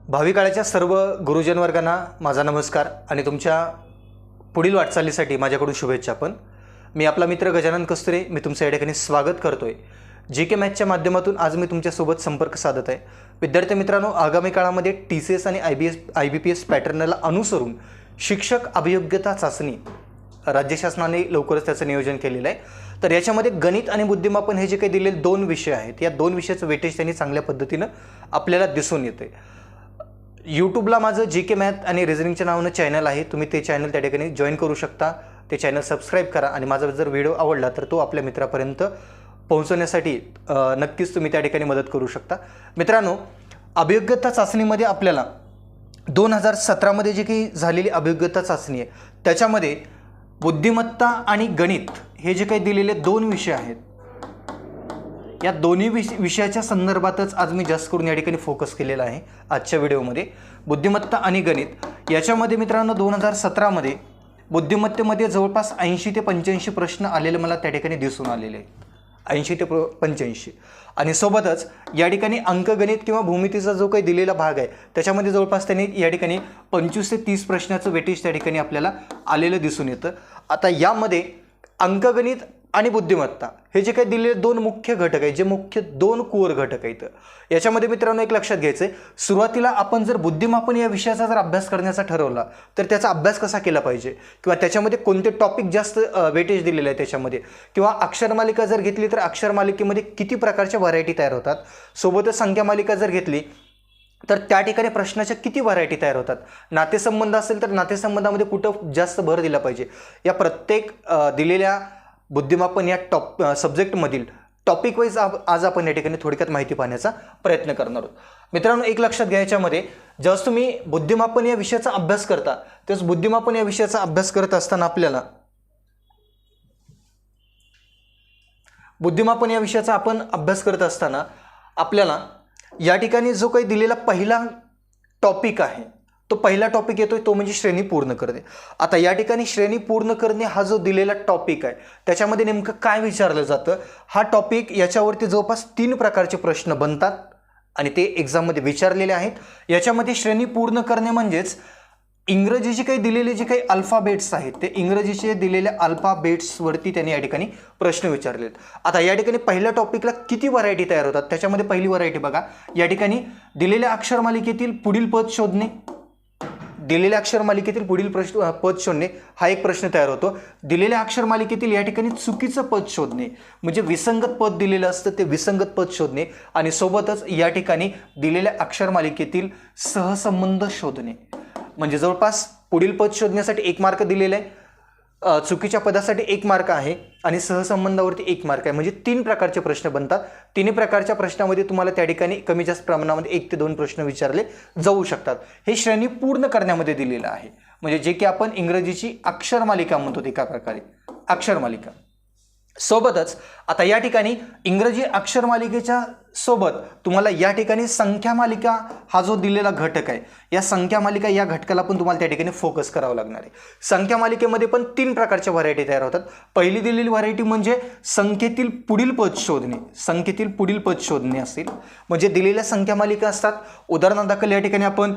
भावी काळाच्या सर्व गुरुजन वर्गांना माझा नमस्कार आणि तुमच्या पुढील वाटचालीसाठी माझ्याकडून शुभेच्छा. मी आपला मित्र गजानन कस्तुरे मी तुमचं या ठिकाणी स्वागत करतोय. जीके मॅथच्या माध्यमातून आज मी तुमच्यासोबत संपर्क साधत आहे. विद्यार्थी मित्रांनो, आगामी काळामध्ये TCS आणि IBPS पॅटर्नला अनुसरून शिक्षक अभियोग्यता चाचणी राज्य शासनाने लवकरच त्याचं नियोजन केलेलं आहे. तर याच्यामध्ये गणित आणि बुद्धिमापन हे जे काही दिलेले दोन विषय आहेत, या दोन विषयाचं वेटेज त्यांनी चांगल्या पद्धतीनं आपल्याला दिसून येते. यूट्यूबला माझं जीके मॅथ आणि रिझनिंगच्या नावानं चॅनल आहे. तुम्ही ते चॅनल त्या ठिकाणी जॉईन करू शकता. ते चॅनल सबस्क्राईब करा आणि माझा जर व्हिडिओ आवडला तर तो आपल्या मित्रापर्यंत पोहोचवण्यासाठी नक्कीच तुम्ही त्या ठिकाणी मदत करू शकता. मित्रांनो, अभियोग्यता चाचणीमध्ये आपल्याला 2017मध्ये जी काही झालेली अभियोग्यता चाचणी आहे त्याच्यामध्ये बुद्धिमत्ता आणि गणित हे जे काही दिलेले दोन विषय आहेत, या दोन्ही विषयाच्या संदर्भातच आज मी जास्त करून या ठिकाणी फोकस केलेला आहे आजच्या व्हिडिओमध्ये. बुद्धिमत्ता आणि गणित याच्यामध्ये मित्रांनो 2017मध्ये बुद्धिमत्तेमध्ये जवळपास 80 ते 85 प्रश्न आलेले मला त्या ठिकाणी दिसून आलेले आहे. 80 ते 85 आणि सोबतच या ठिकाणी अंकगणित किंवा भूमितीचा जो काही दिलेला भाग आहे त्याच्यामध्ये जवळपास त्यांनी या ठिकाणी 25 ते 30 प्रश्नाचं वेटेज त्या ठिकाणी आपल्याला आलेलं दिसून येतं. आता यामध्ये अंकगणित आणि बुद्धिमत्ता हे जे काही दिलेले दोन मुख्य घटक आहेत, जे मुख्य दोन कोर घटक आहेत, याच्यामध्ये मित्रांनो एक लक्षात घ्यायचं आहे, सुरुवातीला आपण जर बुद्धिमापन या विषयाचा जर अभ्यास करण्याचा ठरवला तर त्याचा अभ्यास कसा केला पाहिजे किंवा त्याच्यामध्ये कोणते टॉपिक जास्त वेटेज दिलेले आहे त्याच्यामध्ये, किंवा अक्षरमालिका जर घेतली तर अक्षरमालिकेमध्ये किती प्रकारच्या व्हरायटी तयार होतात, सोबतच संख्यामालिका जर घेतली तर त्या ठिकाणी प्रश्नाच्या किती व्हरायटी तयार होतात, नातेसंबंध असेल तर नातेसंबंधामध्ये कुठं जास्त भर दिला पाहिजे, या प्रत्येक दिलेल्या बुद्धिमापन या सब्जेक्टमधील टॉपिक वाईज आज आपण या ठिकाणी थोडक्यात माहिती पाहण्याचा प्रयत्न करणार आहोत. मित्रांनो, एक लक्षात घ्यायच्यामध्ये जेव्हा तुम्ही बुद्धिमापन या विषयाचा अभ्यास करता तेव्हा बुद्धिमापन या विषयाचा अभ्यास करत असताना आपल्याला या ठिकाणी जो काही दिलेला पहिला टॉपिक आहे तो पहिला टॉपिक येतोय तो म्हणजे श्रेणी पूर्ण करणे. आता या ठिकाणी श्रेणी पूर्ण करणे हा जो दिलेला टॉपिक आहे त्याच्यामध्ये नेमकं काय विचारलं जातं, हा टॉपिक याच्यावरती जवळपास 3 प्रकारचे प्रश्न बनतात आणि ते एक्झाममध्ये विचारलेले आहेत. याच्यामध्ये श्रेणी पूर्ण करणे म्हणजेच इंग्रजीचे काही दिलेले जे काही अल्फाबेट्स आहेत ते इंग्रजीचे दिलेल्या अल्फाबेट्सवरती त्यांनी या ठिकाणी प्रश्न विचारलेत. आता या ठिकाणी पहिल्या टॉपिकला किती व्हरायटी तयार होतात, त्याच्यामध्ये पहिली व्हरायटी बघा, या ठिकाणी दिलेल्या अक्षरमालिकेतील पुढील पद शोधणे, दिलेल्या अक्षरमालिकेतील पुढील पद शोधणे हा एक प्रश्न तयार होतो. दिलेल्या अक्षरमालिकेतील या ठिकाणी चुकीचं पद शोधणे म्हणजे विसंगत पद दिलेलं असतं ते विसंगत पद शोधणे, आणि सोबतच या ठिकाणी दिलेल्या अक्षरमालिकेतील सहसंबंध शोधणे म्हणजे जवळपास पुढील पद शोधण्यासाठी 1 मार्क दिलेला आहे, चुकीच्या पदासाठी 1 मार्क आहे आणि सहसंबंधावरती 1 मार्क आहे. म्हणजे 3 प्रकारचे प्रश्न बनतात. 3 प्रकारच्या प्रश्नामध्ये तुम्हाला त्या ठिकाणी कमी जास्त प्रमाणामध्ये 1 ते 2 प्रश्न विचारले जाऊ शकतात. हे श्रेणी पूर्ण करण्यामध्ये दिलेलं आहे, म्हणजे जे की आपण इंग्रजीची अक्षरमालिका म्हणतो एका प्रकारे अक्षरमालिका. सोबतच आता या ठिकाणी इंग्रजी अक्षरमालिकेच्या सोबत तुम्हाला या ठिकाणी संख्यामालिका हा जो दिलेला घटक आहे, या संख्यामालिका या घटकाला पण तुम्हाला त्या ठिकाणी फोकस करावं लागणार आहे. संख्यामालिकेमध्ये पण 3 प्रकारच्या व्हरायटी तयार होतात. पहिली दिलेली व्हरायटी म्हणजे संख्येतील पुढील पद शोधणे, संख्येतील पुढील पद शोधणे असेल, म्हणजे दिलेल्या संख्यामालिका असतात. उदाहरणादाखल या ठिकाणी आपण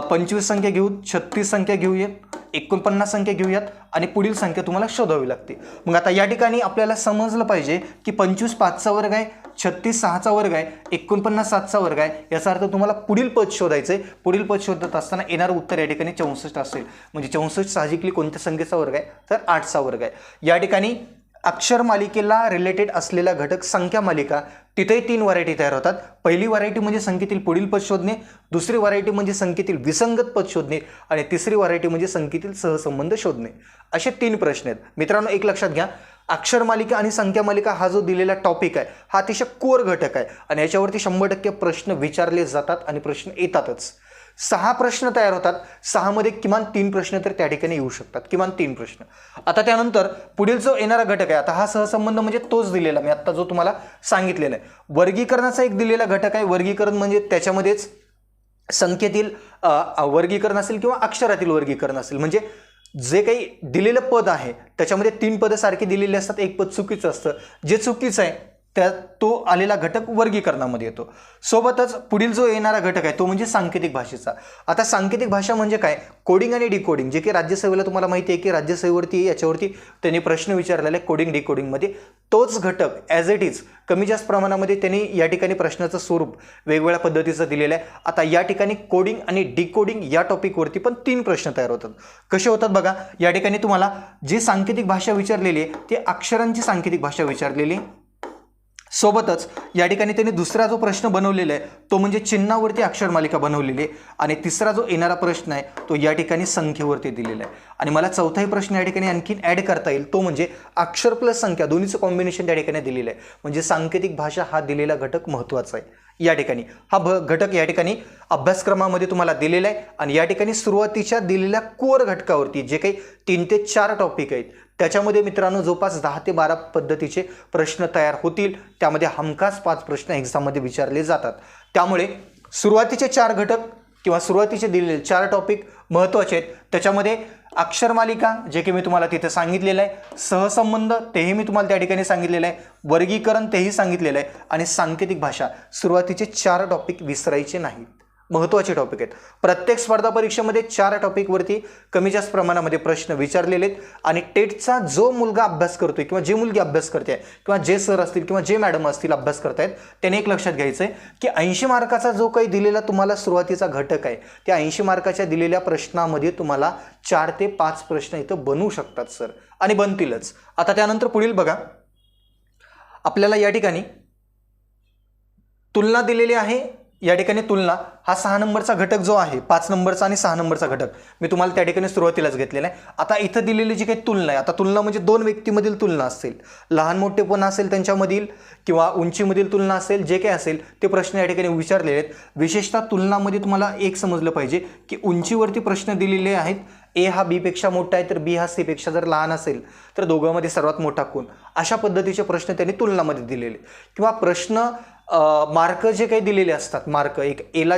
25 संख्या घेऊ, 36 संख्या घेऊयात, 49 संख्या घेऊयात आणि पुढील संख्या तुम्हाला शोधावी लागते. मग आता या ठिकाणी आपल्याला समजलं पाहिजे की 25 5चा वर्ग आहे, 36 6चा वर्ग आहे, 49 7चा वर्ग आहे. याचा अर्थ तुम्हाला पुढील पद शोधायचं आहे. पुढील पद शोधत असताना येणारं उत्तर या ठिकाणी 64 असेल, म्हणजे 64 साहजिकली कोणत्या संख्येचा वर्ग आहे तर 8चा वर्ग आहे. या ठिकाणी अक्षरमालिकेला रिलेटेड असलेला घटक संख्यामालिका, तिथेही 3 व्हरायटी तयार होतात. पहिली व्हरायटी म्हणजे संख्येतील पुढील पद शोधणे, दुसरी व्हरायटी म्हणजे संख्येतील विसंगत पद शोधणे आणि तिसरी व्हरायटी म्हणजे संख्येतील सहसंबंध शोधणे. असे 3 प्रश्न आहेत. मित्रांनो, एक लक्षात घ्या, अक्षरमालिका आणि संख्यामालिका हा जो दिलेला टॉपिक आहे हा अतिशय कोर घटक आहे आणि याच्यावरती 100% प्रश्न विचारले जातात आणि प्रश्न येतातच. 6 प्रश्न तयार होतात. 6 मध्ये किमान 3 प्रश्न तर त्या ठिकाणी येऊ शकतात, किमान 3 प्रश्न. आता त्यानंतर पुढील जो येणारा घटक आहे, आता हा सहसंबंध म्हणजे तोच दिलेला मी आता जो तुम्हाला सांगितलेला आहे. वर्गीकरणाचा एक दिलेला घटक आहे. वर्गीकरण म्हणजे त्याच्यामध्येच संख्येतील वर्गीकरण असेल किंवा अक्षरातील वर्गीकरण असेल, म्हणजे जे काही दिलेलं पद आहे त्याच्यामध्ये 3 पदं सारखी दिलेली असतात, 1 पद चुकीचं असतं. जे चुकीचं आहे त्या तो आलेला घटक वर्गीकरणामध्ये येतो. सोबतच पुढील जो येणारा घटक आहे तो म्हणजे सांकेतिक भाषेचा. आता सांकेतिक भाषा म्हणजे काय, कोडिंग आणि डिकोडिंग, जे की राज्यसेवेला तुम्हाला माहिती आहे की राज्यसेवेवरती याच्यावरती त्यांनी प्रश्न विचारलेला आहे कोडिंग डिकोडिंगमध्ये. तोच घटक ॲज इट इज कमी जास्त प्रमाणामध्ये त्यांनी या ठिकाणी प्रश्नाचं स्वरूप वेगवेगळ्या पद्धतीचं दिलेलं आहे. आता या ठिकाणी कोडिंग आणि डिकोडिंग या टॉपिकवरती पण 3 प्रश्न तयार होतात. कसे होतात बघा, या ठिकाणी तुम्हाला जी सांकेतिक भाषा विचारलेली आहे ती अक्षरांची सांकेतिक भाषा विचारलेली आहे. सोबतच या ठिकाणी त्यांनी दुसरा जो प्रश्न बनवलेला आहे तो म्हणजे चिन्हावरती अक्षरमालिका बनवलेली आहे. आणि तिसरा जो येणारा प्रश्न आहे तो या ठिकाणी संख्येवरती दिलेला आहे. आणि मला चौथाही प्रश्न या ठिकाणी आणखीन ॲड करता येईल, तो म्हणजे अक्षर प्लस संख्या दोन्हीचं कॉम्बिनेशन त्या ठिकाणी दिलेलं आहे. म्हणजे सांकेतिक भाषा हा दिलेला घटक महत्त्वाचा आहे. या ठिकाणी हा घटक या ठिकाणी अभ्यासक्रमामध्ये तुम्हाला दिलेला आहे. आणि या ठिकाणी सुरुवातीच्या दिलेल्या कोर घटकावरती जे काही 3 ते 4 टॉपिक आहेत त्याच्यामध्ये मित्रांनो जवळपास 10 ते 12 पद्धतीचे प्रश्न तयार होतील. त्यामध्ये हमखास 5 प्रश्न एक्झाममध्ये विचारले जातात. त्यामुळे सुरुवातीचे 4 घटक किंवा सुरुवातीचे दिलेले 4 टॉपिक महत्त्वाचे आहेत. त्याच्यामध्ये अक्षरमालिका जे की मी तुम्हाला तिथे सांगितलेलं आहे, सहसंबंध तेही मी तुम्हाला त्या ठिकाणी सांगितलेलं आहे, वर्गीकरण तेही सांगितलेलं आहे, आणि सांकेतिक भाषा सुरुवातीचे 4 टॉपिक विसरायचे नाहीत. महत्त्वाचे टॉपिक आहेत. प्रत्येक स्पर्धा परीक्षेमध्ये 4 टॉपिकवरती कमी जास्त प्रमाणामध्ये प्रश्न विचारलेले आहेत. आणि टेटचा जो मुलगा अभ्यास करतोय किंवा जे मुलगी अभ्यास करते आहे किंवा जे सर असतील किंवा जे मॅडम असतील अभ्यास करतायत त्याने एक लक्षात घ्यायचं आहे की 80 मार्काचा जो काही दिलेला तुम्हाला सुरुवातीचा घटक आहे त्या 80 मार्काच्या दिलेल्या प्रश्नामध्ये तुम्हाला 4 ते 5 प्रश्न इथं बनवू शकतात सर, आणि बनतीलच. आता त्यानंतर पुढील बघा, आपल्याला या ठिकाणी तुलना दिलेली आहे. या ठिकाणी तुलना हा 6 नंबरचा घटक जो आहे, 5 नंबरचा आणि 6 नंबरचा घटक मी तुम्हाला त्या ठिकाणी सुरुवातीलाच घेतलेला आहे. आता इथं दिलेली जी काही तुलना आहे, आता तुलना म्हणजे 2 व्यक्तीमधील तुलना असेल, लहान मोठेपणा असेल त्यांच्यामधील किंवा उंचीमधील तुलना असेल, जे काही असेल ते प्रश्न या ठिकाणी विचारलेले आहेत. विशेषतः तुलनामध्ये तुम्हाला एक समजलं पाहिजे की उंचीवरती प्रश्न दिलेले आहेत. ए हा बी पेक्षा मोठा आहे तर बी हा सी पेक्षा जर लहान असेल तर दोघांमध्ये सर्वात मोठा कोण, अशा पद्धतीचे प्रश्न त्यांनी तुलनामध्ये दिलेले. किंवा प्रश्न मार्क जे काही दिलेले असतात, मार्क एक एला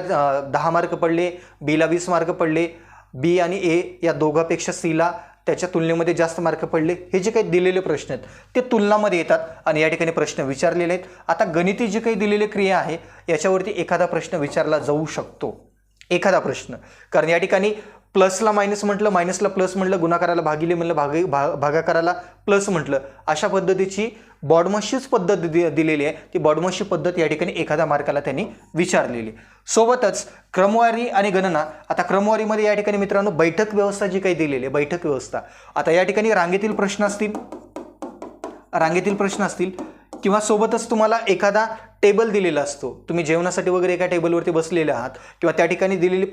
10 मार्क पडले, बीला 20 मार्क पडले, बी आणि ए या दोघांपेक्षा सीला त्याच्या तुलनेमध्ये जास्त मार्क पडले, हे जे काही दिलेले प्रश्न आहेत ते तुलनामध्ये येतात आणि या ठिकाणी प्रश्न विचारलेले आहेत. आता गणिती जे काही दिलेले क्रिया आहे याच्यावरती एखादा प्रश्न विचारला जाऊ शकतो, एखादा प्रश्न. कारण या ठिकाणी प्लसला मायनस म्हटलं, मायनसला प्लस म्हटलं, गुणाकाराला भागिले म्हटलं, भागाकाराला प्लस म्हटलं, अशा पद्धतीची बॉडमॉसचीच पद्धत दिलेली आहे. ती बॉडमॉसची पद्धत या ठिकाणी एखाद्या मार्काला त्यांनी विचारलेली. सोबतच क्रमवारी आणि गणना. आता क्रमवारीमध्ये या ठिकाणी मित्रांनो बैठक व्यवस्था जी काही दिलेली आहे, बैठक व्यवस्था. आता या ठिकाणी रांगेतील प्रश्न असतील किंवा सोबतच तुम्हाला एखादा टेबल दिलेला असतो, तुम्ही जेवणासाठी वगैरे एका टेबलवरती बसलेले आहात किंवा त्या ठिकाणी दिलेली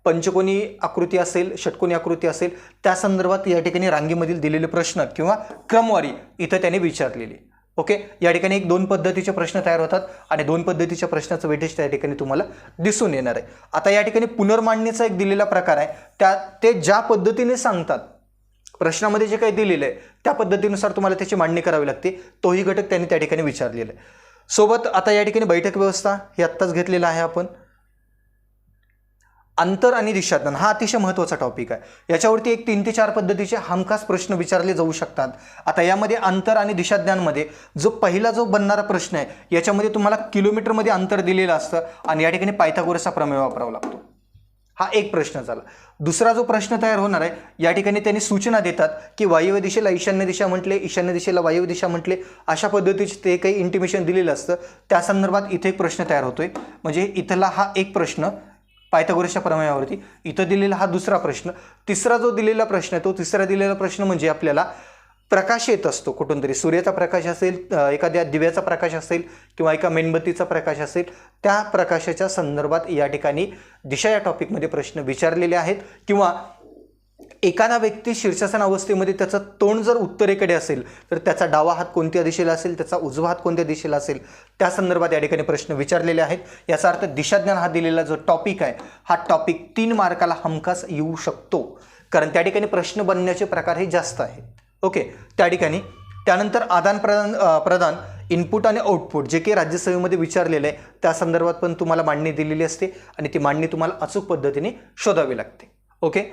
पंचकोनी आकृती असेल, षटकोनी आकृती असेल, त्या संदर्भात या ठिकाणी रांगेमधील दिलेले प्रश्न किंवा क्रमवारी इथं त्याने विचारलेली. ओके, या ठिकाणी 1-2 पद्धतीचे प्रश्न तयार होतात आणि 2 पद्धतीच्या प्रश्नाचं वेटेज त्या ठिकाणी तुम्हाला दिसून येणार आहे. आता या ठिकाणी पुनर्मांडणीचा एक दिलेला प्रकार आहे, ते ज्या पद्धतीने सांगतात प्रश्नामध्ये जे काही दिलेलं आहे त्या पद्धतीनुसार तुम्हाला त्याची मांडणी करावी लागते. तोही घटक त्यांनी त्या ठिकाणी विचारलेला आहे. सोबत आता या ठिकाणी बैठक व्यवस्था हे आत्ताच घेतलेला आहे आपण. अंतर आणि दिशाज्ञान हा अतिशय महत्त्वाचा टॉपिक आहे. याच्यावरती एक 3 ते 4 पद्धतीचे हमखास प्रश्न विचारले जाऊ शकतात. आता यामध्ये अंतर आणि दिशाज्ञानमध्ये पहिला जो बनणारा प्रश्न आहे याच्यामध्ये तुम्हाला किलोमीटरमध्ये अंतर दिलेलं असतं आणि या ठिकाणी पायथागोरसचा प्रमेय वापरावा लागतो. हा एक प्रश्न झाला. दुसरा जो प्रश्न तयार होणार आहे या ठिकाणी त्यांनी सूचना देतात की वायव्य दिशेला ईशान्य दिशा म्हटले, ईशान्य दिशेला वायव्य दिशा म्हटले, अशा पद्धतीचे ते काही इंटिमेशन दिलेलं असतं. त्या संदर्भात इथे एक प्रश्न तयार होतोय. म्हणजे इथला हा एक प्रश्न पायथागोरसच्या प्रमेयावरती, इथं दिलेला हा दुसरा प्रश्न. तिसरा जो दिलेला प्रश्न आहे तो तिसरा दिलेला प्रश्न म्हणजे आपल्याला प्रकाश येत असतो कुठून तरी, सूर्याचा प्रकाश असेल, एखाद्या दिव्याचा प्रकाश असेल किंवा एका मेणबत्तीचा प्रकाश असेल, त्या प्रकाशाच्या संदर्भात या ठिकाणी दिशा या टॉपिकमध्ये प्रश्न विचारलेले आहेत. किंवा एखादा व्यक्ती शीर्षासन अवस्थेमध्ये त्याचं तोंड जर उत्तरेकडे असेल तर त्याचा डावा हात कोणत्या दिशेला असेल, त्याचा उजवा हात कोणत्या दिशेला असेल, त्या संदर्भात या ठिकाणी प्रश्न विचारलेले आहेत. याचा अर्थ दिशाज्ञान हा दिलेला जो टॉपिक आहे हा टॉपिक 3 मार्काला हमखास येऊ शकतो, कारण त्या ठिकाणी प्रश्न बनण्याचे प्रकार हे जास्त आहेत. ओके, त्या ठिकाणी त्यानंतर आदान प्रदान इनपुट आणि आउटपुट जे काही राज्यसेवेमध्ये विचारलेलं आहे त्या संदर्भात पण तुम्हाला मांडणी दिलेली असते आणि ती मांडणी तुम्हाला अचूक पद्धतीने शोधावी लागते. ओके,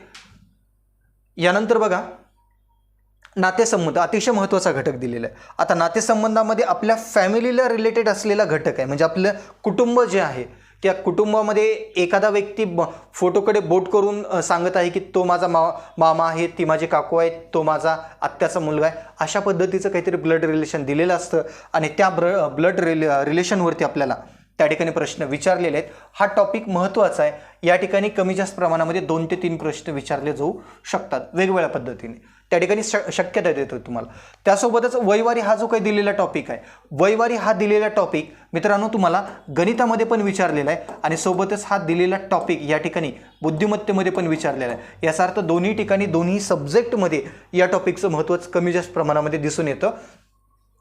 यानंतर बघा नातेसंबंध अतिशय महत्त्वाचा घटक दिलेला आहे. आता नातेसंबंधामध्ये आपल्या फॅमिलीला रिलेटेड असलेला घटक आहे, म्हणजे आपलं कुटुंब जे आहे त्या कुटुंबामध्ये एखादा व्यक्ती फोटोकडे बोट करून सांगत आहे की तो माझा मामा आहे, ती माझी काकू आहे, तो माझा आत्याचा मुलगा आहे, अशा पद्धतीचं काहीतरी ब्लड रिलेशन दिलेलं असतं आणि त्या ब्लड रिलेशनवरती आपल्याला त्या ठिकाणी प्रश्न विचारलेले आहेत. हा टॉपिक महत्त्वाचा आहे. या ठिकाणी कमी जास्त प्रमाणामध्ये 2 ते 3 प्रश्न विचारले जाऊ शकतात वेगवेगळ्या पद्धतीने, त्या ठिकाणी शक्यता देतो तुम्हाला. त्यासोबतच वैवारी हा जो काही दिलेला टॉपिक आहे, वैवारी हा दिलेला टॉपिक मित्रांनो तुम्हाला गणितामध्ये पण विचारलेला आहे आणि सोबतच हा दिलेला टॉपिक या ठिकाणी बुद्धिमत्तेमध्ये पण विचारलेला आहे. याचा अर्थ दोन्ही ठिकाणी दोन्ही सब्जेक्टमध्ये या टॉपिकचं महत्त्व कमी जास्त प्रमाणामध्ये दिसून येतं.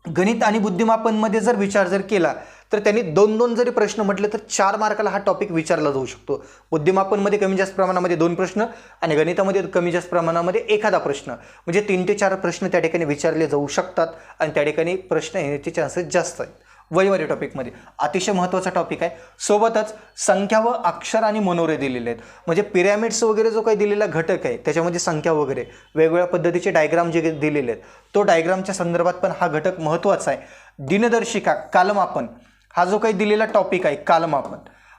गणित आणि बुद्धिमापनमध्ये जर विचार जर केला तर त्यांनी 2-2 जरी प्रश्न म्हटले तर 4 मार्काला हा टॉपिक विचारला जाऊ शकतो. बुद्धिमापनमध्ये कमी जास्त प्रमाणामध्ये 2 प्रश्न आणि गणितामध्ये कमी जास्त प्रमाणामध्ये एखादा प्रश्न, म्हणजे 3 ते 4 प्रश्न त्या ठिकाणी विचारले जाऊ शकतात आणि त्या ठिकाणी प्रश्न येण्याचे चान्सेस जास्त आहेत. वैवारी टॉपिकमध्ये अतिशय महत्त्वाचा टॉपिक आहे. सोबतच संख्या व अक्षर आणि मनोरे दिलेले आहेत, म्हणजे पिरॅमिड्स वगैरे जो काही दिलेला घटक आहे त्याच्यामध्ये संख्या वगैरे वेगवेगळ्या पद्धतीचे डायग्राम जे दिलेले आहेत, तो डायग्रामच्या संदर्भात पण हा घटक महत्त्वाचा आहे. दिनदर्शिका कालमापन हा जो काही दिलेला टॉपिक आहे कालमापन,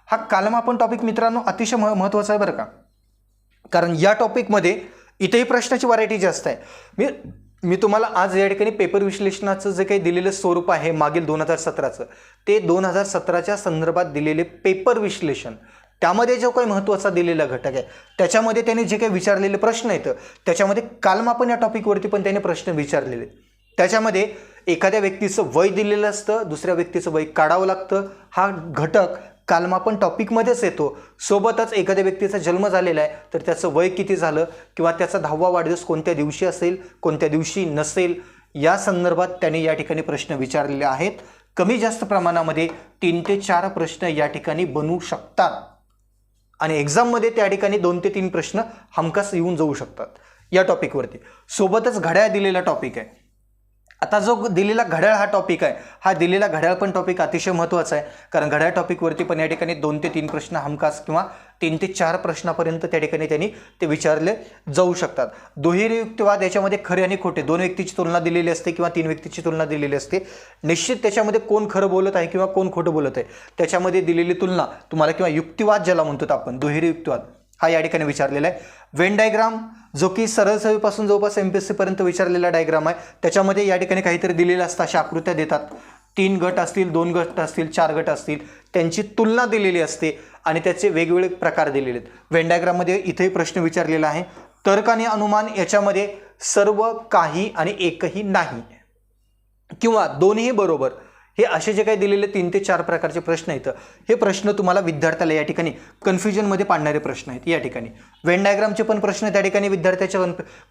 हा कालमापन टॉपिक मित्रांनो अतिशय महत्त्वाचा आहे बरं का, कारण या टॉपिकमध्ये इथेही प्रश्नाची व्हरायटी जास्त आहे. मी तुम्हाला आज या ठिकाणी पेपर विश्लेषणाचं जे काही दिलेलं स्वरूप आहे मागील 2017चं, ते 2017च्या संदर्भात दिलेले पेपर विश्लेषण, त्यामध्ये जो काही महत्त्वाचा दिलेला घटक आहे त्याच्यामध्ये त्यांनी जे काही विचारलेले प्रश्न आहेत त्याच्यामध्ये कालमापन या टॉपिकवरती पण त्याने प्रश्न विचारलेले. त्याच्यामध्ये एखाद्या व्यक्तीचं वय दिलेलं असतं, दुसऱ्या व्यक्तीचं वय काढावं लागतं, हा घटक कालमापन टॉपिकमध्येच येतो. सोबतच एखाद्या व्यक्तीचा जन्म झालेला आहे तर त्याचं वय किती झालं किंवा त्याचा 10वा वाढदिवस कोणत्या दिवशी असेल कोणत्या दिवशी नसेल, या संदर्भात त्यांनी या ठिकाणी प्रश्न विचारलेले आहेत. कमी जास्त प्रमाणामध्ये 3 ते 4 प्रश्न या ठिकाणी बनवू शकतात आणि एक्झाममध्ये त्या ठिकाणी 2 ते 3 प्रश्न हमखास येऊन जाऊ शकतात या टॉपिकवरती. सोबतच घड्याळ दिलेला टॉपिक आहे. आता जो दिलेला घड्याळ हा टॉपिक आहे, हा दिलेला घड्याळ पण टॉपिक अतिशय महत्त्वाचा आहे, कारण घड्याळ टॉपिकवरती पण या ठिकाणी 2 ते 3 प्रश्न हमखास किंवा 3 ते 4 प्रश्नापर्यंत त्या ठिकाणी त्यांनी ते विचारले जाऊ शकतात. दुहेरी युक्तिवाद, याच्यामध्ये खरे आणि खोटे 2 व्यक्तीची तुलना दिलेली असते किंवा 3 व्यक्तीची तुलना दिलेली असते. निश्चित त्याच्यामध्ये कोण खरं बोलत आहे किंवा कोण खोटं बोलत आहे त्याच्यामध्ये दिलेली तुलना तुम्हाला, किंवा युक्तिवाद ज्याला म्हणतो आपण, दुहेरी युक्तिवाद हा या ठिकाणी विचारलेला आहे. वेन डायग्राम जो की सरळ सहावीपासून जवळपास MPSC पर्यंत विचारलेला डायग्राम आहे, त्याच्यामध्ये या ठिकाणी काहीतरी दिलेलं असतं, अशा आकृत्या देतात. 3 गट असतील, 2 गट असतील, 4 गट असतील, त्यांची तुलना दिलेली असते आणि त्याचे वेगवेगळे प्रकार दिलेले आहेत. वेन डायग्राममध्ये इथेही प्रश्न विचारलेला आहे. तर्क आणि अनुमान याच्यामध्ये सर्व, काही आणि एकही नाही किंवा दोन्ही बरोबर, हे असे जे काही दिलेले 3 ते 4 प्रकारचे प्रश्न आहेत, हे प्रश्न तुम्हाला विद्यार्थ्याला या ठिकाणी कन्फ्युजनमध्ये पाडणारे प्रश्न आहेत. या ठिकाणी वेन डायग्रामचे पण प्रश्न त्या ठिकाणी विद्यार्थ्याच्या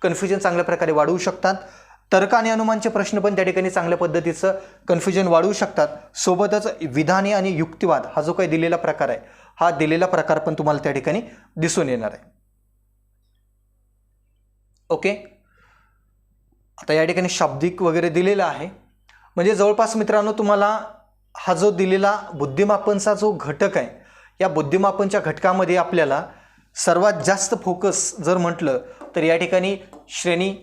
कन्फ्युजन चांगल्या प्रकारे वाढवू शकतात. तर्क आणि अनुमानचे प्रश्न पण त्या ठिकाणी चांगल्या पद्धतीचं कन्फ्युजन वाढवू शकतात. सोबतच विधाने आणि युक्तिवाद हा जो काही दिलेला प्रकार आहे, हा दिलेला प्रकार पण तुम्हाला त्या ठिकाणी दिसून येणार आहे. ओके, आता या ठिकाणी शाब्दिक वगैरे दिलेला आहे, म्हणजे जवळपास मित्रांनो तुम्हाला हा जो दिलेला बुद्धिमापनचा जो घटक आहे, या बुद्धिमापनच्या घटकामध्ये आपल्याला सर्वात जास्त फोकस जर म्हटलं तर या ठिकाणी श्रेणी,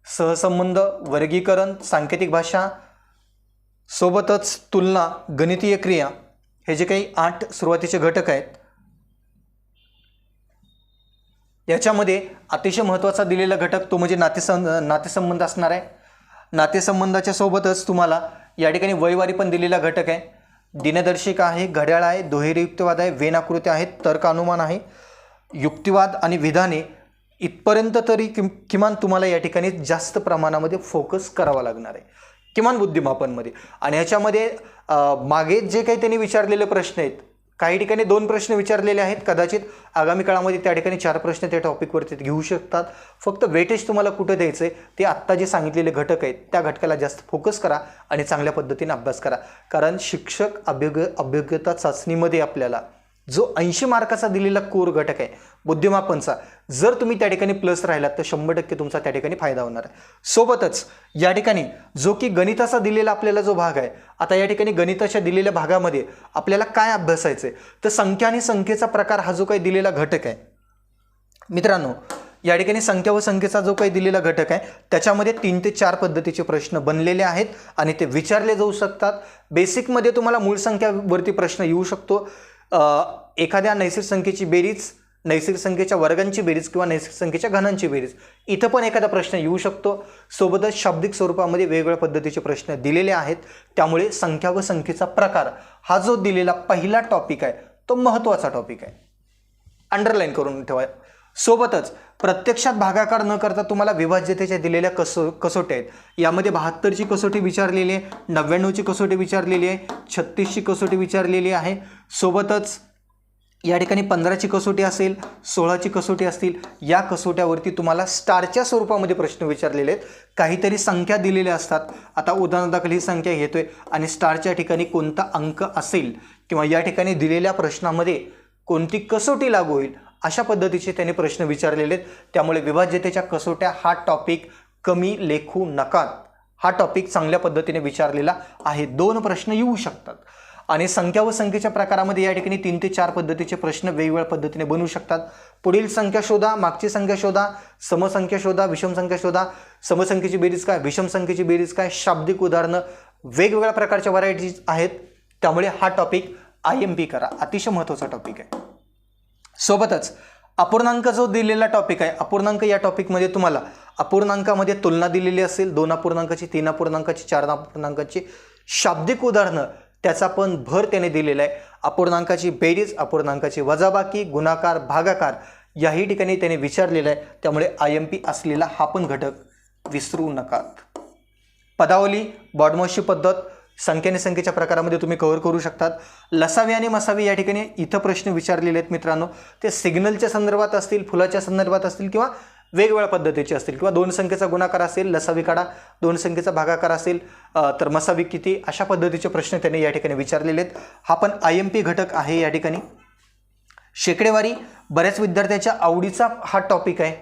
सहसंबंध, वर्गीकरण, सांकेतिक भाषा, सोबतच तुलना, गणितीय क्रिया, हे जे काही 8 सुरुवातीचे घटक आहेत, याच्यामध्ये अतिशय महत्त्वाचा दिलेला घटक तो म्हणजे नातेसंबंध असणार आहे. नातेसंबंधाच्या सोबतच तुम्हाला या ठिकाणी वैवारी पण दिलेला घटक आहे, दिनदर्शिका आहे, घड्याळ आहे, दुहेरी युक्तिवाद आहे, वेन आकृत्या आहेत, तर्क अनुमान आहे, युक्तिवाद आणि विधाने, इथपर्यंत तरी किमान तुम्हाला या ठिकाणी जास्त प्रमाणामध्ये फोकस करावा लागणार आहे किमान बुद्धिमापनमध्ये. आणि ह्याच्यामध्ये मागे जे काही त्यांनी विचारलेले प्रश्न आहेत, काही ठिकाणी 2 प्रश्न विचारलेले आहेत, कदाचित आगामी काळामध्ये त्या ठिकाणी 4 प्रश्न त्या टॉपिकवरती घेऊ शकतात. फक्त वेटेज तुम्हाला कुठं द्यायचं आहे ते आत्ता जे सांगितलेले घटक आहेत त्या घटकाला जास्त फोकस करा आणि चांगल्या पद्धतीने अभ्यास करा. कारण शिक्षक अभियोग्यता चाचणीमध्ये आपल्याला जो 80 मार्काचा दिलेला कोर घटक आहे बुद्धिमापनचा, जर तुम्ही त्या ठिकाणी प्लस राहिलात तर 100% तुमचा त्या ठिकाणी फायदा होणार आहे. सोबतच या ठिकाणी जो की गणिताचा दिलेला आपल्याला जो भाग आहे, आता या ठिकाणी गणिताच्या दिलेल्या भागामध्ये आपल्याला काय अभ्यासायचं आहे तर संख्या आणि संख्येचा प्रकार हा जो काही दिलेला घटक आहे मित्रांनो, या ठिकाणी संख्या व संख्येचा जो काही दिलेला घटक आहे त्याच्यामध्ये 3 ते 4 पद्धतीचे प्रश्न बनलेले आहेत आणि ते विचारले जाऊ शकतात. बेसिकमध्ये तुम्हाला मूळ संख्यावरती प्रश्न येऊ शकतो. एखाद्या नैसर्गिक संख्येची बेरीज, नैसर्गिक संख्येच्या वर्गांची बेरीज किंवा नैसर्गिक संख्येच्या घनांची बेरीज, इथं पण एखादा प्रश्न येऊ शकतो. सोबतच शाब्दिक स्वरूपामध्ये वेगवेगळ्या पद्धतीचे प्रश्न दिलेले आहेत. त्यामुळे संख्या व संख्येचा प्रकार हा जो दिलेला पहिला टॉपिक आहे तो महत्त्वाचा टॉपिक आहे, अंडरलाईन करून ठेवा. सोबतच प्रत्यक्षात भागाकार न करता तुम्हाला विभाज्यतेच्या दिलेल्या कसोट्या आहेत. यामध्ये 72ची कसोटी विचारलेली आहे, 99ची कसोटी विचारलेली आहे, 36ची कसोटी विचारलेली आहे. सोबतच या ठिकाणी 15ची कसोटी असेल, 16ची कसोटी असतील. या कसोट्यावरती तुम्हाला स्टारच्या स्वरूपामध्ये प्रश्न विचारलेले आहेत. काहीतरी संख्या दिलेल्या असतात. आता उदाहरणादाखल ही संख्या घेतोय आणि स्टारच्या ठिकाणी कोणता अंक असेल किंवा या ठिकाणी दिलेल्या प्रश्नामध्ये कोणती कसोटी लागू होईल अशा पद्धतीचे त्यांनी प्रश्न विचारलेले आहेत. त्यामुळे विभाज्यतेच्या कसोट्या हा टॉपिक कमी लेखू नका. हा टॉपिक चांगल्या पद्धतीने विचारलेला आहे. 2 प्रश्न येऊ शकतात. आणि संख्या व संख्येच्या प्रकारामध्ये या ठिकाणी 3 ते 4 पद्धतीचे प्रश्न वेगवेगळ्या पद्धतीने बनवू शकतात. पुढील संख्या शोधा, मागची संख्या शोधा, समसंख्या शोधा, विषम संख्या शोधा, समसंख्येची बेरीज काय, विषम संख्येची बेरीज काय, शाब्दिक उदाहरणं, वेगवेगळ्या प्रकारच्या व्हरायटीज आहेत. त्यामुळे हा टॉपिक IMP करा, अतिशय महत्त्वाचा टॉपिक आहे. सोबतच अपूर्णांक जो दिलेला टॉपिक आहे, अपूर्णांक या टॉपिकमध्ये तुम्हाला अपूर्णांकामध्ये तुलना दिलेली असेल, 2 अपूर्णांकाची, 3 अपूर्णांकाची, 4 अपूर्णांकाची, शाब्दिक उदाहरणं त्याचा पण भर त्याने दिलेला आहे. अपूर्णांकाची बेरीज, अपूर्णांकाची वजाबाकी, गुणाकार, भागाकार याही ठिकाणी त्याने विचारलेलं आहे. त्यामुळे IMP असलेला हा पण घटक विसरू नका. पदावली, बॉडमॉसची पद्धत, संख्येने संख्येच्या प्रकारामध्ये तुम्ही कव्हर करू शकतात. लसावी आणि मसावी या ठिकाणी इथं प्रश्न विचारलेले आहेत मित्रांनो. ते सिग्नलच्या संदर्भात असतील, फुलाच्या संदर्भात असतील किंवा वेगवेगळ्या पद्धतीचे असतील. किंवा 2 संख्येचा गुणाकार असेल, लसावी काढा, 2 संख्येचा भागाकार असेल तर मसावी किती, अशा पद्धतीचे प्रश्न त्यांनी या ठिकाणी विचारलेले आहेत. हा पण IMP घटक आहे. या ठिकाणी शेकडेवारी बऱ्याच विद्यार्थ्यांच्या आवडीचा हा टॉपिक आहे.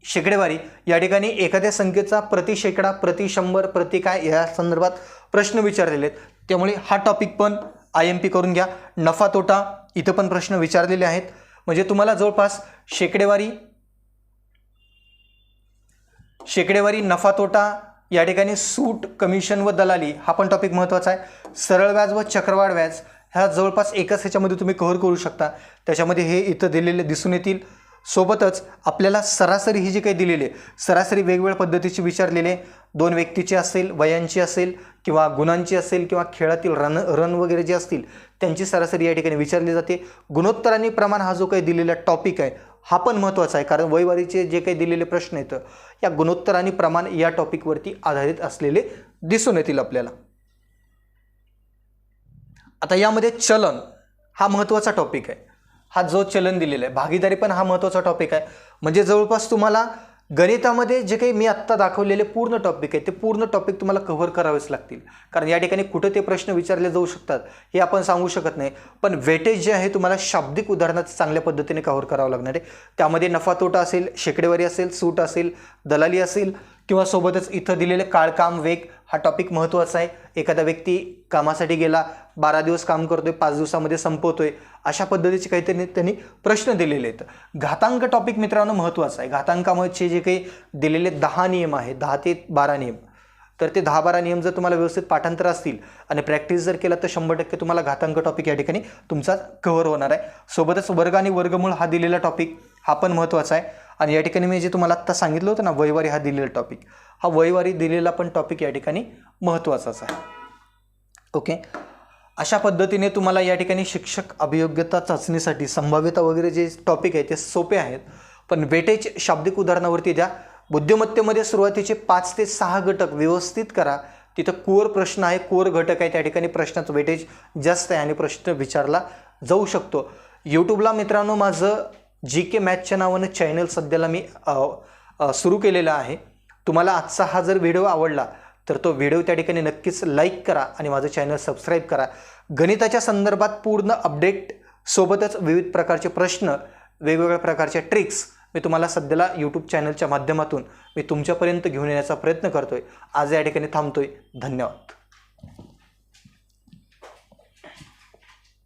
शेकडेवारी या ठिकाणी एखाद्या संख्येचा प्रति शेकडा, प्रति 100, प्रति काय या संदर्भात प्रश्न विचारलेले आहेत. त्यामुळे हा टॉपिक पण IMP करून घ्या. नफा तोटा इथं पण प्रश्न विचारलेले आहेत. म्हणजे तुम्हाला जवळपास शेकडेवारी, नफा तोटा, या ठिकाणी सूट, कमिशन व दलाली हा पण टॉपिक महत्त्वाचा आहे. सरळ व्याज व चक्रवाढ व्याज ह्या जवळपास एकाच ह्याच्यामध्ये तुम्ही कव्हर करू शकता. त्याच्यामध्ये हे इथं दिलेले दिसून येतील. सोबतच आपल्याला सरासरी ही जी काही दिलेली आहे, सरासरी वेगवेगळ्या पद्धतीची विचारलेले, 2 व्यक्तीची असेल, वयांची असेल किंवा गुणांची असेल किंवा खेळातील रन वगैरे जे असतील त्यांची सरासरी या ठिकाणी विचारली जाते. गुणोत्तर आणि प्रमाण हा जो काही दिलेला टॉपिक आहे हा पण महत्त्वाचा आहे. कारण वयवारीचे जे काही दिलेले प्रश्न आहेत या गुणोत्तर आणि प्रमाण या टॉपिकवरती आधारित असलेले दिसून येतील आपल्याला. आता यामध्ये चलन हा महत्त्वाचा टॉपिक आहे. हा जो चलन दिलेला आहे, भागीदारी पण हा महत्त्वाचा टॉपिक आहे. म्हणजे जवळपास तुम्हाला गणितामध्ये जे काही मी आत्ता दाखवलेले पूर्ण टॉपिक आहे ते पूर्ण टॉपिक तुम्हाला कव्हर करावेच लागतील. कारण या ठिकाणी कुठे ते प्रश्न विचारले जाऊ शकतात हे आपण सांगू शकत नाही. पण वेटेज जे आहे तुम्हाला शाब्दिक उदाहरणात चांगल्या पद्धतीने कव्हर करावं लागणार आहे. त्यामध्ये नफा तोटा असेल, शेकडेवारी असेल, सूट असेल, दलाली असेल किंवा सोबतच इथं दिलेले काळ, काम, वेग हा टॉपिक महत्त्वाचा आहे. एखादा व्यक्ती कामासाठी गेला, 12 दिवस काम करतोय, 5 दिवसामध्ये संपवतोय, अशा पद्धतीचे काहीतरी त्यांनी प्रश्न दिलेले आहेत. घातांक टॉपिक मित्रांनो महत्त्वाचा आहे. घातांकामध्ये जे काही दिलेले 10 नियम आहेत, 10 ते 12 नियम, तर ते 10-12 नियम जर तुम्हाला व्यवस्थित पाठांतर असतील आणि प्रॅक्टिस जर केला तर 100% तुम्हाला घातांक टॉपिक या ठिकाणी तुमचा कव्हर होणार आहे. सोबतच वर्ग आणि वर्गमूळ हा दिलेला टॉपिक हा पण महत्त्वाचा आहे. आणि या ठिकाणी मी जे तुम्हाला आत्ता सांगितलं होतं ना, वयवारी हा दिलेला टॉपिक, हा वयवारी दिलेला पण टॉपिक या ठिकाणी महत्त्वाचाच आहे. ओके, अशा पद्धतीने तुम्हाला या ठिकाणी शिक्षक अभियोग्यता चाचणीसाठी संभाव्यता वगैरे जे टॉपिक आहे ते सोपे आहेत. पण वेटेज शाब्दिक उदाहरणावरती द्या. बुद्धिमत्तेमध्ये सुरुवातीचे 5 ते 6 घटक व्यवस्थित करा. तिथं कोर प्रश्न आहे, कोर घटक आहे, त्या ठिकाणी प्रश्नाचं वेटेज जास्त आहे आणि प्रश्न विचारला जाऊ शकतो. यूट्यूबला मित्रांनो माझं GK मॅथच्या नावानं चॅनल सध्याला मी सुरू केलेला आहे. तुम्हाला आजचा हा जर व्हिडिओ आवडला तर तो व्हिडिओ त्या ठिकाणी नक्कीच लाईक करा आणि माझं चॅनल सबस्क्राईब करा. गणिताच्या संदर्भात पूर्ण अपडेट सोबतच विविध प्रकारचे प्रश्न, वेगवेगळ्या प्रकारच्या ट्रिक्स मी तुम्हाला सध्याला यूट्यूब चॅनलच्या माध्यमातून मी तुमच्यापर्यंत घेऊन येण्याचा प्रयत्न करतोय. आज या ठिकाणी थांबतोय. धन्यवाद.